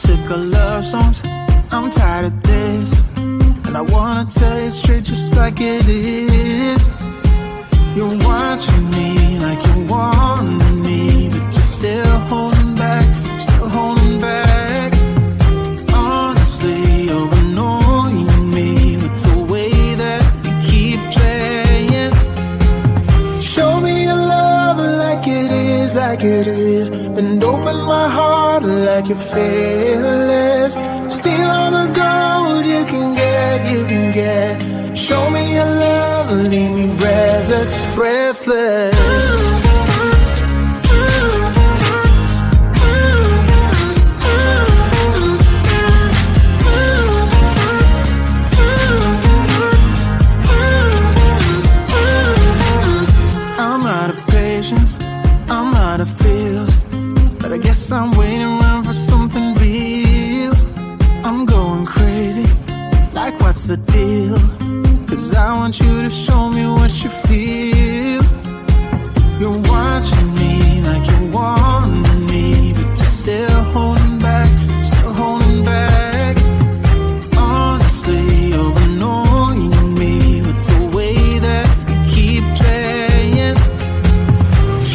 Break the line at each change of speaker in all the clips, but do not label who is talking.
sick of love songs, I'm tired of this, and I wanna tell you straight just like it is. You're watching me like you want me, but you're still holding back, still holding back. Honestly, you're annoying me with the way that you keep playing. Show me your love like it is, like it is, and open my heart like you're fearless. Steal all the gold you can get, you can get. Show me your love, leave me breathless, breathless. I'm out of patience, I'm out of feels, but I guess I'm waiting around for something real. I'm going crazy, like what's the deal? 'Cause I want you to show me what you feel. You're watching me like you want me, but you're still holding back, still holding back. Honestly, you're annoying me with the way that you keep playing.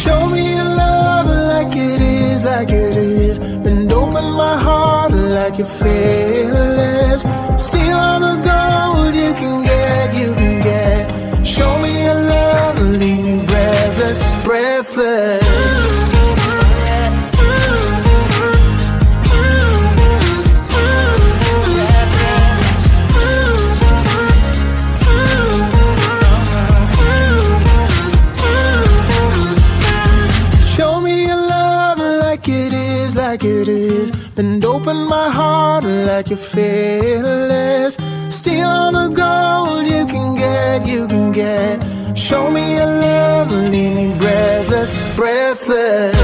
Show me your love like it is, like it is, and open my heart like you're fearless. Steal all the gold you can get, you can get. Show me your love, leave me breathless, breathless. Show me your love like it is, like it is, and open my heart like you're fearless. Steal all the gold you can get, you can get. Show me your love, leave me breathless, breathless.